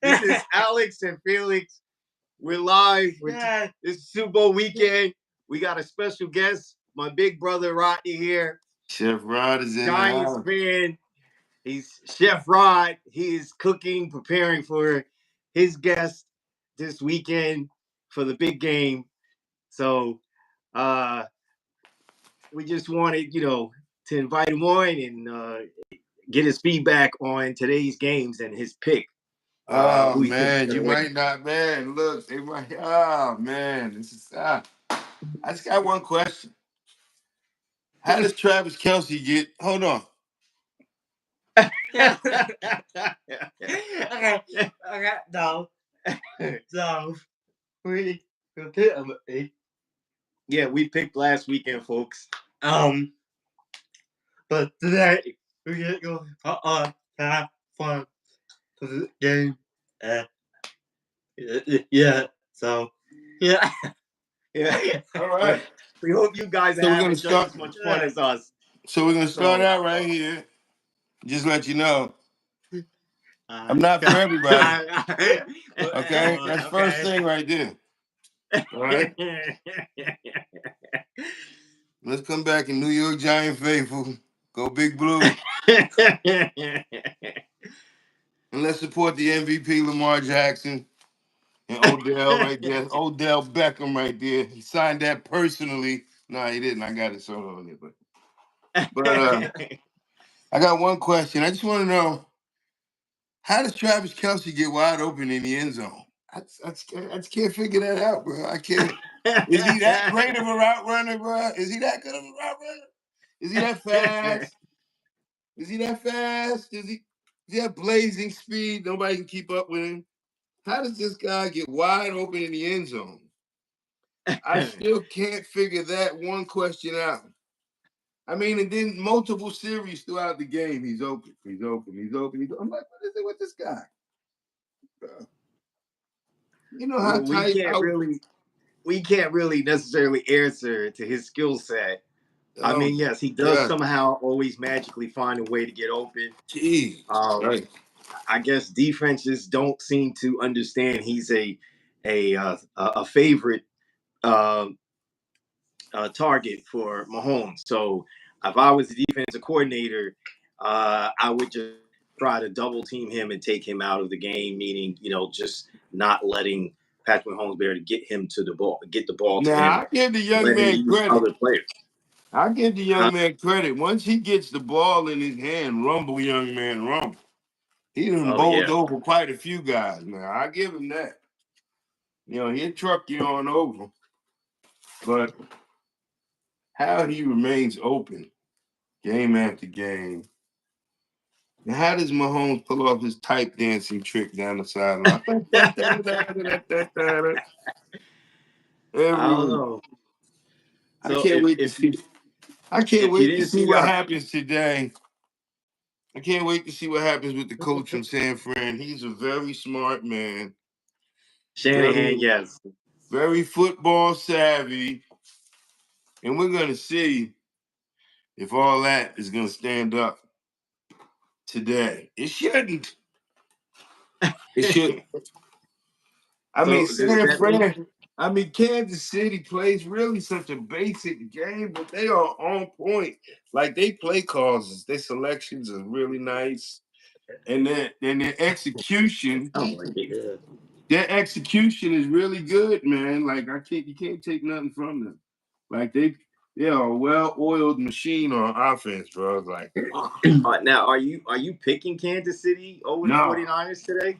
This is Alex and Felix. We're live. It's Super Bowl weekend. We got a special guest, my big brother Rodney here. Chef Rod is in the Giants house. fan. He's Chef Rod. He is cooking, preparing for his guest this weekend for the big game. So uh we just wanted, to invite him on and get his feedback on today's games and his pick. Oh Who he thinks is man, gonna you win. might not, man. Look, they might. Oh man, this is. I just got one question. How does Travis Kelsey get? Hold on. Okay, no. So we yeah, we picked last weekend, folks. But today we get go have fun for the game. Uh, yeah. So yeah, yeah. All right. We hope you guys are So we're having gonna just start. as much fun as us. So we're gonna start So out right here. Just let you know, uh, I'm not for everybody. okay, Okay, that's first thing right there. All right. Let's come back in New York Giant faithful. Go Big Blue. And let's support the MVP Lamar Jackson and Odell right there. Odell Beckham right there. He signed that personally. No, he didn't. I got it so on it. But I got one question. I just want to know, how does Travis Kelsey get wide open in the end zone? I just can't figure that out, bro. I can't. Is he that great of a route runner, bro? Is he that good of a route runner? Is he that fast? Is he that fast? Is he have blazing speed? Nobody can keep up with him. How does this guy get wide open in the end zone? I still can't figure that one question out. I mean, and then multiple series throughout the game, he's open, he's open, he's open, he's open. I'm like, what is it with this guy? You know how Well, tight we can't really necessarily answer to his skill set. I Oh mean, my yes, he does God. somehow always magically find a way to get open. Jeez. Right. I guess defenses don't seem to understand he's a favorite uh, target for Mahomes. So if I was the defensive coordinator, I would just try to double team him and take him out of the game. Meaning, just not letting Patrick Mahomes be able to get the ball to Now him, I give the young letting him man use credit. other players. I give the young man credit. Once he gets the ball in his hand, rumble, young man, rumble. He done Oh bowled yeah. over quite a few guys. Now I give him that. He'll truck you on over, but how he remains open game after game. Now, how does Mahomes pull off his type dancing trick down the sideline? I don't Every know. I So can't wait to see. I can't if you wait to didn't see see what happens today. I can't wait to see what happens with the coach from San Fran. He's a very smart man, Shanahan, very, yes. very football savvy, and we're gonna see if all that is gonna stand up today. It shouldn't. It should. I mean, So does San that mean Fran. I mean, Kansas City plays really such a basic game, but they are on point. Like they play calls, their selections are really nice, and then their execution. oh my God. Their execution is really good, man. Like you can't take nothing from them. Like they are a well-oiled machine on offense, bro. Like Now are you picking Kansas City over the no, 49ers today?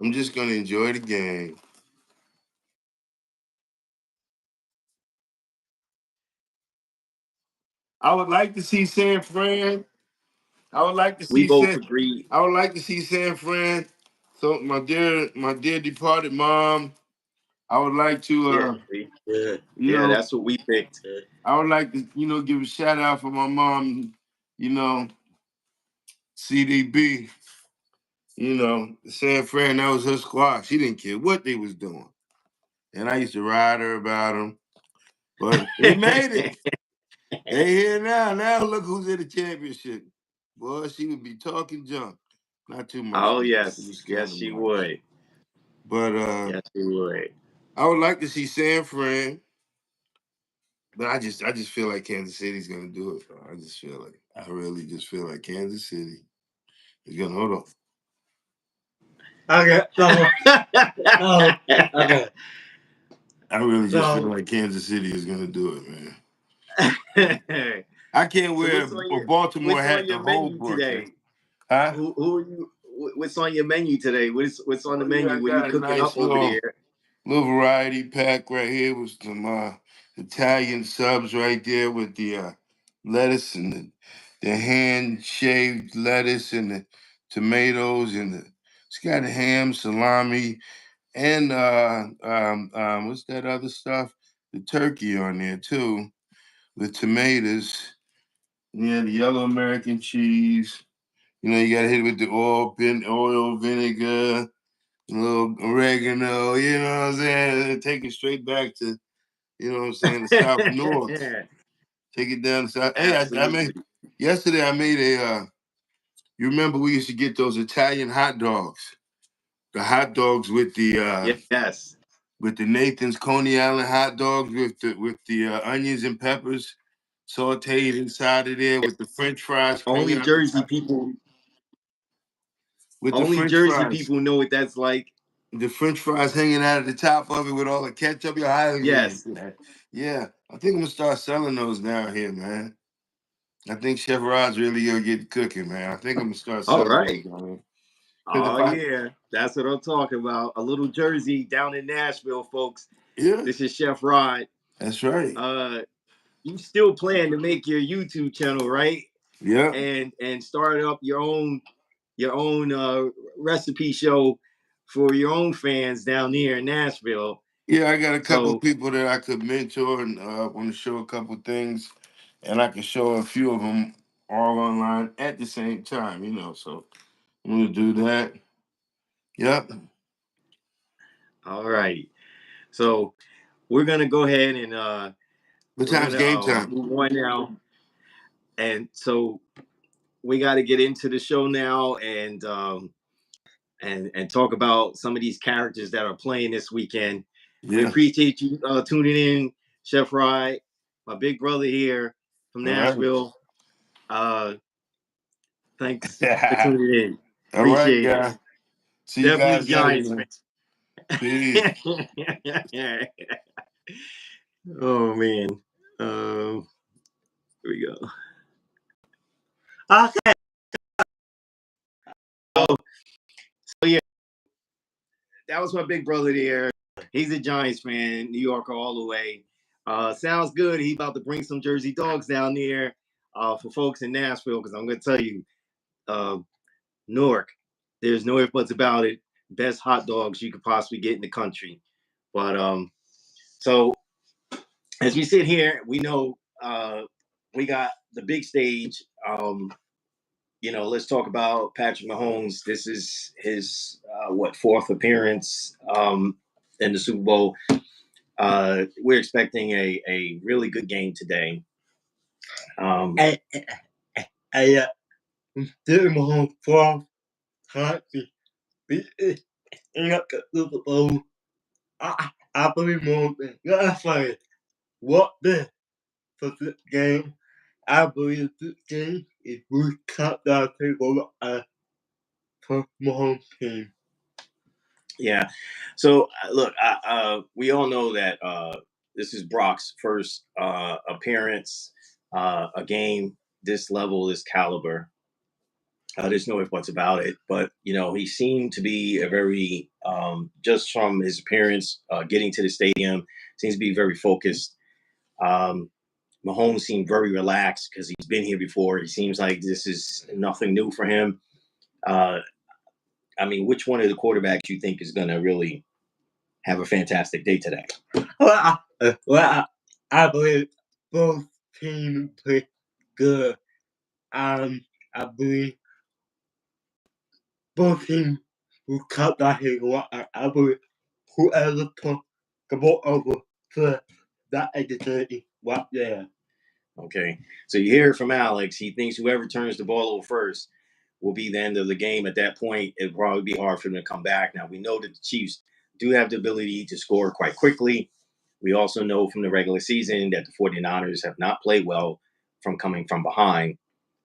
I'm just gonna enjoy the game. I would like to see San Fran. I would like to We see both San. agree. I would like to see San Fran. So my dear departed mom. I would like to, Yeah, yeah, you yeah. know, That's what we picked. I would like to, give a shout out for my mom. You know, CDB. San Fran, that was her squad. She didn't care what they was doing. And I used to ride her about them. But they made it. They here now. Now look who's in the championship. Boy, she would be talking junk. Not too much, Oh but yes, just yes kind of she much. would. But Yes she would. I would like to see San Fran, but I just feel like Kansas City's gonna do it. Bro. I really just feel like Kansas City is gonna hold on. Okay, so, okay. I really just feel So, like Kansas City is gonna do it, man. So I can't wear what's on a your Baltimore what's on hat the your whole menu broadcast. today? Huh? Who are you? What's on your menu today? What's on the Oh yeah, I menu? What are you got a cooking up nice over there? little variety pack right here with some Italian subs right there with the lettuce and the hand shaved lettuce and the tomatoes and it's got ham, salami, and what's that other stuff? The turkey on there too, with tomatoes. Yeah, the yellow American cheese. You know, you gotta hit it with the oil, vinegar, a little oregano, you know what I'm saying? Take it straight back to, you know what I'm saying, the South North. Take it down the South. Hey, I made Absolutely. yesterday I made a you remember we used to get those Italian hot dogs. The hot dogs Yes. with the Nathan's Coney Island hot dogs with the onions and peppers sauteed inside of there with the French fries hanging Only out the Jersey top. people. With the Only French Jersey fries. people know what that's like. The French fries hanging out of the top of it with all the ketchup. Your highly Yes. yeah. I think I'm gonna start selling those down here, man. I think Chef Rod's really gonna get cooking, man. I think I'm gonna start All selling those right. down here. Cause Oh yeah, that's what I'm talking about. A little Jersey down in Nashville, folks. yeah, This is Chef Rod. that's right. Uh, you still plan to make your YouTube channel, right? Yeah, And start up your own recipe show for your own fans down there in Nashville. yeah. I got a couple So people that I could mentor and want to show a couple things, and I can show a few of them all online at the same time. You know, so I'm gonna do that. Yep. all right. So we're gonna go ahead and What we're time's gonna game time? move on now. And so we got to get into the show now and talk about some of these characters that are playing this weekend. We Yeah. appreciate you tuning in, Chef Rye, my big brother here from All right. Nashville. Uh, thanks for tuning in. All right, Appreciate it. guys. See you Definitely guys later, Giants man. Peace. fan. Oh man. Here we go. okay. So yeah, that was my big brother there. He's a Giants fan, New Yorker all the way. Sounds good. He about to bring some Jersey dogs down there for folks in Nashville because I'm going to tell you, uh, Newark, there's no ifs buts about it. Best hot dogs you could possibly get in the country. But so as we sit here, we know we got the big stage. Let's talk about Patrick Mahomes. This is his fourth appearance in the Super Bowl. We're expecting a really good game today. I did my home for country. Be in up the Super Bowl. I believe more than that's like what the for this game. I believe this game is we cut down take over for Mahomes team. Yeah. So look, we all know that this is Brock's first appearance, a game this level, this caliber. There's no ifs buts about it, but he seemed to be a very just from his appearance, getting to the stadium, seems to be very focused. Um, Mahomes seemed very relaxed because he's been here before. He seems like this is nothing new for him. Uh, I mean, which one of the quarterbacks you think is going to really have a fantastic day today? I believe both teams play good. I believe both teams will cut that hit. I believe whoever took the ball over for that opportunity right there. Okay, so you hear it from Alex. He thinks whoever turns the ball over first will be the end of the game. At that point, it'll probably be hard for them to come back. Now we know that the Chiefs do have the ability to score quite quickly. We also know from the regular season that the 49ers have not played well from coming from behind.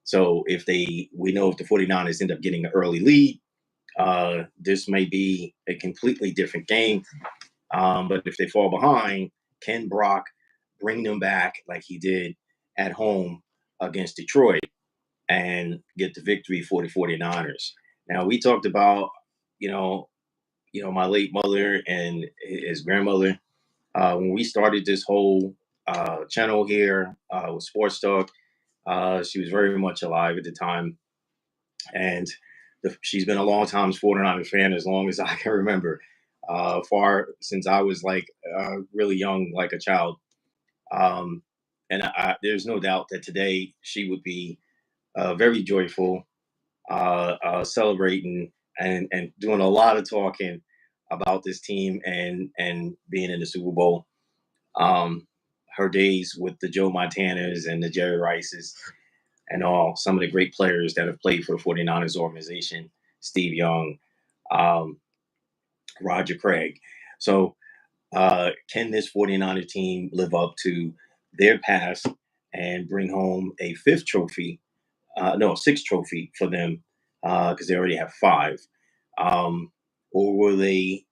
So we know if the 49ers end up getting an early lead, this may be a completely different game. But if they fall behind, can Brock bring them back like he did at home against Detroit and get the victory for the 49ers? Now we talked about, you know, my late mother and his grandmother. When we started this whole channel here with Sports Talk, she was very much alive at the time, and she's been a long time 49ers fan as long as I can remember. Far since I was like really young, like a child. Um, and there's no doubt that today she would be very joyful, celebrating and doing a lot of talking about this team and being in the Super Bowl. Um, Her days with the Joe Montanas and the Jerry Rices and some of the great players that have played for the 49ers organization, Steve Young, um, Roger Craig. So can this 49er team live up to their past and bring home a fifth trophy? No, a sixth trophy for them because they already have five. Or will they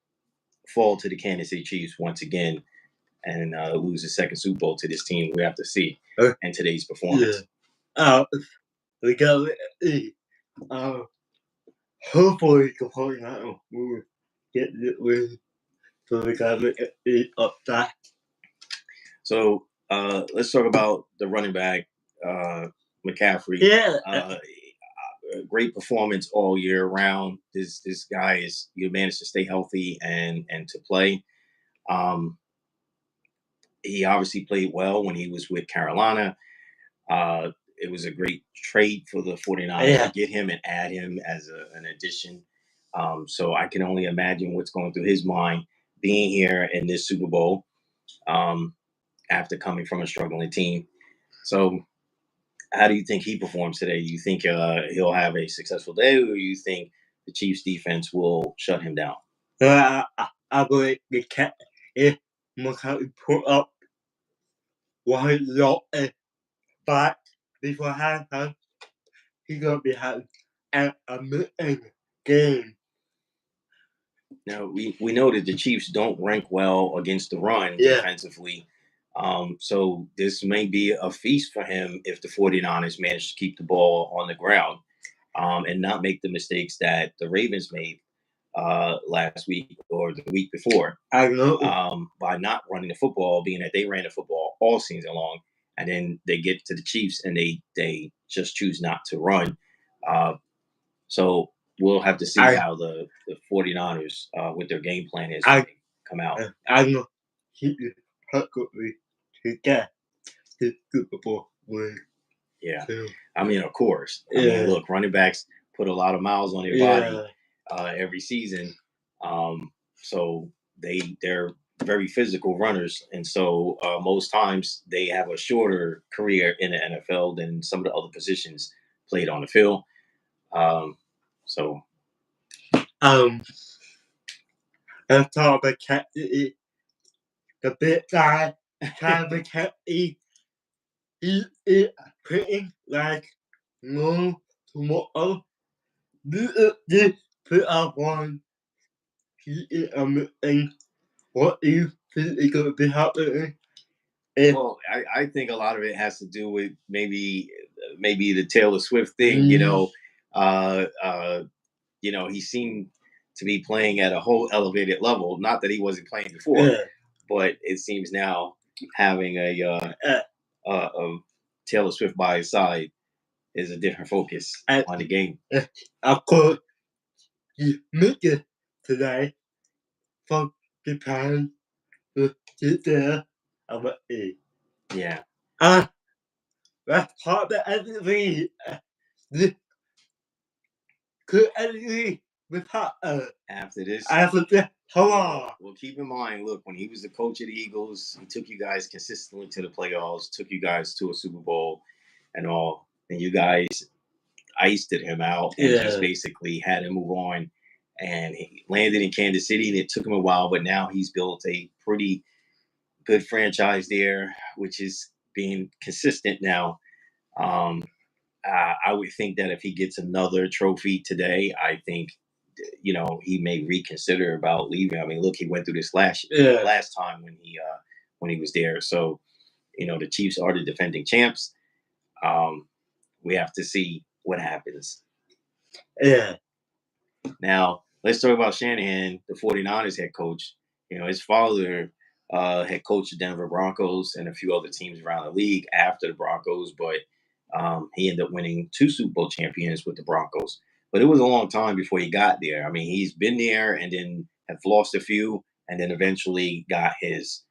fall to the Kansas City Chiefs once again and lose the second Super Bowl to this team? We have to see in today's performance. Yeah. We got hopefully the 49ers will get the win. So we got to get up that. So let's talk about the running back, McCaffrey. Yeah. Great performance all year round. This guy is you managed to stay healthy and to play. Um, he obviously played well when he was with Carolina. It was a great trade for the 49ers to get him and add him as an addition. So I can only imagine what's going through his mind being here in this Super Bowl after coming from a struggling team. So how do you think he performs today? Do you think he'll have a successful day, or do you think the Chiefs defense will shut him down? I believe the cat if McCarthy put up one lot back beforehand, he's gonna be having an amazing game. Now we know that the Chiefs don't rank well against the run defensively. So this may be a feast for him if the 49ers manage to keep the ball on the ground and not make the mistakes that the Ravens made last week or the week before. I know. By not running the football, being that they ran the football all season long, and then they get to the Chiefs and they just choose not to run. So we'll have to see how the 49ers with their game plan is come out. I know he is perfectly to get the Super Bowl win. Yeah. I mean, of course. I mean, look, running backs put a lot of miles on their body every season. So they're very physical runners. And so most times they have a shorter career in the NFL than some of the other positions played on the field. So let's talk about the big guy, kind of he is pretty like no tomorrow. This put up one. He is amazing. What do you think is going to be happening? Well, I think a lot of it has to do with maybe the Taylor Swift thing. You know, he seemed to be playing at a whole elevated level. Not that he wasn't playing before, but it seems now having a Taylor Swift by his side is a different focus on the game. Of course, he made it today from Japan to get there. Yeah. That's part of the energy. Good energy with her. After this. After Well, keep in mind, look, when he was the coach of the Eagles, he took you guys consistently to the playoffs, took you guys to a Super Bowl and all. And you guys iced him out and just basically had him move on. And he landed in Kansas City, and it took him a while, but now he's built a pretty good franchise there, which is being consistent now. Um, I would think that if he gets another trophy today, I think he may reconsider about leaving. I mean, look, he went through this last time when he was there. So the Chiefs are the defending champs. We have to see what happens. Yeah. Now, let's talk about Shanahan, the 49ers head coach. His father had coached the Denver Broncos and a few other teams around the league after the Broncos, but he ended up winning 2 Super Bowl champions with the Broncos. But it was a long time before he got there. I mean, he's been there and then have lost a few, and then eventually got his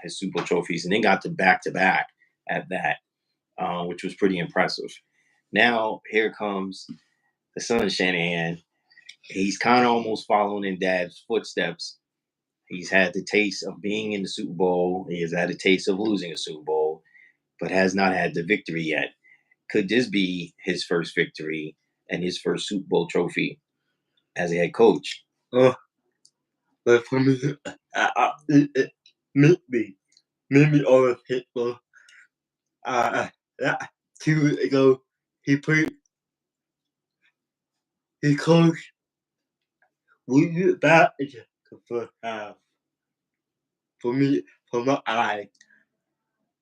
Super Bowl trophies, and then got to back at that, which was pretty impressive. Now here comes the son of Shanahan. He's kind of almost following in Dad's footsteps. He's had the taste of being in the Super Bowl. He has had a taste of losing a Super Bowl, but has not had the victory yet. Could this be his first victory and his first Super Bowl trophy as a head coach? But for me, maybe all of people. 2 weeks ago, he coached. We get back into the first half. For me, for my eye.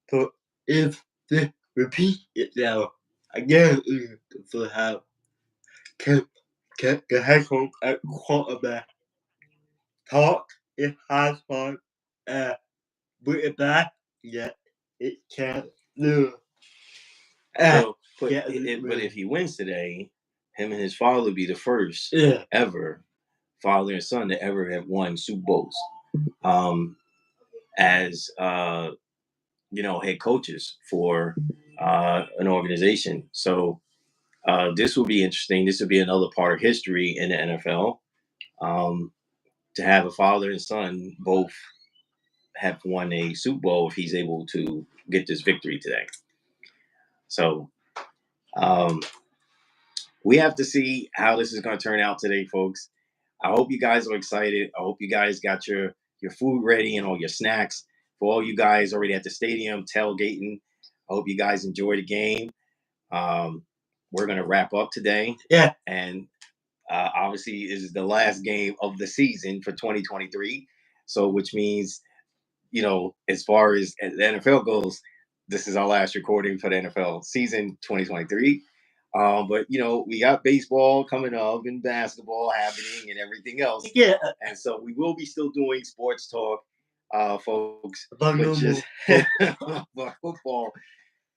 So if they repeat itself again in the first half, can the head coach and quarterback talk? It has fun and bring it back, yet it can't do. But if he wins today, him and his father would be the first ever father and son to ever have won Super Bowls as head coaches for an organization. So this will be interesting. This will be another part of history in the NFL, to have a father and son both have won a Super Bowl if he's able to get this victory today. So we have to see how this is going to turn out today, folks. I hope you guys are excited. I hope you guys got your food ready and all your snacks. For all you guys already at the stadium tailgating, I hope you guys enjoy the game. We're going to wrap up today. Yeah. And obviously, this is the last game of the season for 2023. So, which means, as far as the NFL goes, this is our last recording for the NFL season 2023. But we got baseball coming up and basketball happening and everything else. Yeah. And so we will be still doing sports talk, folks. But football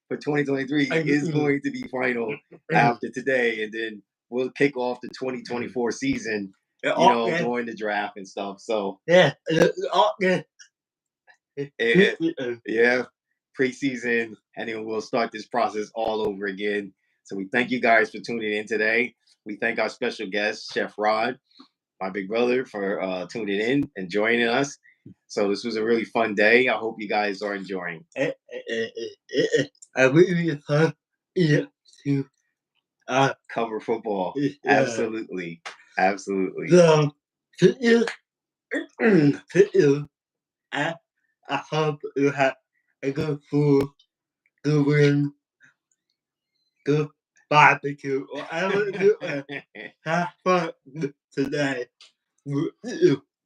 for 2023 is going to be final after today, and then we'll kick off the 2024 season. During the draft and stuff. So yeah. Yeah, preseason, and then we'll start this process all over again. So we thank you guys for tuning in today. We thank our special guest, Chef Rod, my big brother, for tuning in and joining us. So this was a really fun day. I hope you guys are enjoying. I really fun to cover football. Absolutely. So, I hope you have a good food, good win, good barbecue, whatever you do. Have fun today.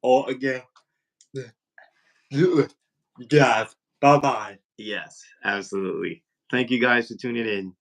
Or again, do it. Guys, bye-bye. Yes, absolutely. Thank you guys for tuning in.